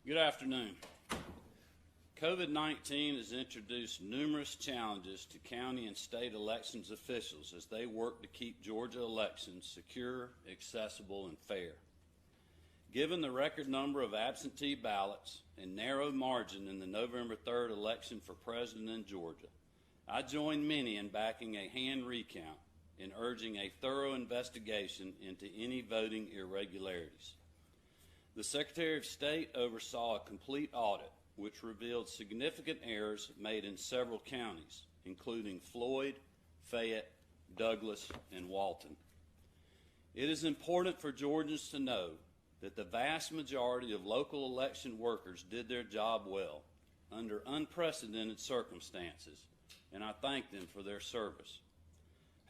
Good afternoon. COVID-19 has introduced numerous challenges to county and state elections officials as they work to keep Georgia elections secure, accessible, and fair. Given the record number of absentee ballots and narrow margin in the November 3rd election for president in Georgia, I join many in backing a hand recount and urging a thorough investigation into any voting irregularities. The Secretary of State oversaw a complete audit which revealed significant errors made in several counties, including Floyd, Fayette, Douglas, and Walton. It is important for Georgians to know that the vast majority of local election workers did their job well under unprecedented circumstances, and I thank them for their service.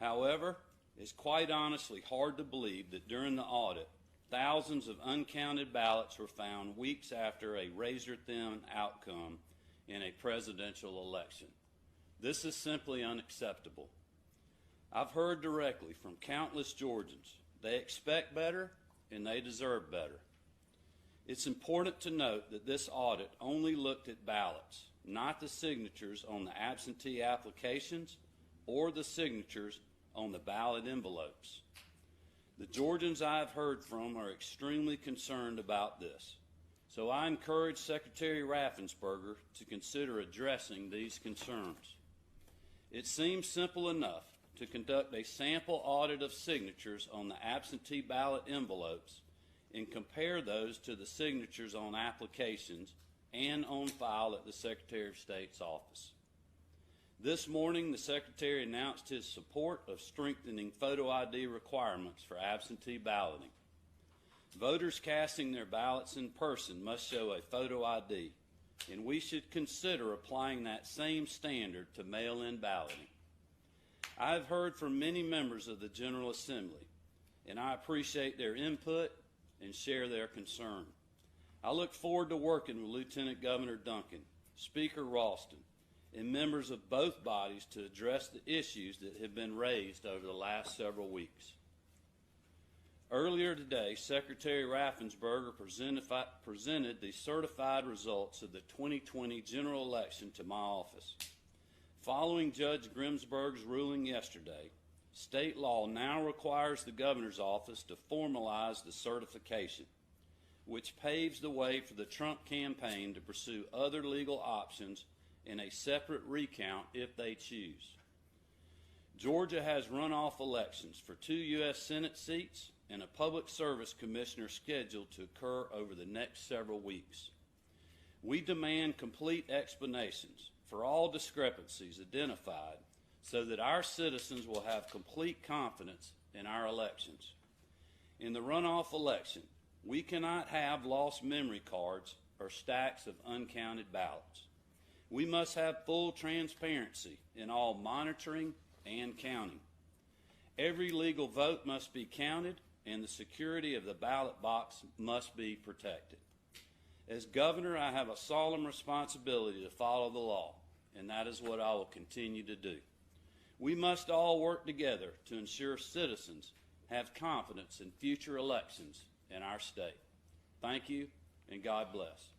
However, it's quite honestly hard to believe that during the audit, thousands of uncounted ballots were found weeks after a razor-thin outcome in a presidential election. This is simply unacceptable. I've heard directly from countless Georgians. They expect better and they deserve better. It's important to note that this audit only looked at ballots, not the signatures on the absentee applications or the signatures on the ballot envelopes. The Georgians I've heard from are extremely concerned about this, so I encourage Secretary Raffensperger to consider addressing these concerns. It seems simple enough to conduct a sample audit of signatures on the absentee ballot envelopes and compare those to the signatures on applications and on file at the Secretary of State's office. This morning, the Secretary announced his support of strengthening photo ID requirements for absentee balloting. Voters casting their ballots in person must show a photo ID, and we should consider applying that same standard to mail-in balloting. I have heard from many members of the General Assembly, and I appreciate their input and share their concern. I look forward to working with Lieutenant Governor Duncan, Speaker Ralston, and members of both bodies to address the issues that have been raised over the last several weeks. Earlier today, Secretary Raffensperger presented the certified results of the 2020 general election to my office. Following Judge Grimsberg's ruling yesterday, state law now requires the governor's office to formalize the certification, which paves the way for the Trump campaign to pursue other legal options in a separate recount if they choose. Georgia has runoff elections for 2 U.S. Senate seats and a public service commissioner scheduled to occur over the next several weeks. We demand complete explanations for all discrepancies identified so that our citizens will have complete confidence in our elections. In the runoff election, we cannot have lost memory cards or stacks of uncounted ballots. We must have full transparency in all monitoring and counting. Every legal vote must be counted, and the security of the ballot box must be protected. As governor, I have a solemn responsibility to follow the law, and that is what I will continue to do. We must all work together to ensure citizens have confidence in future elections in our state. Thank you, and God bless.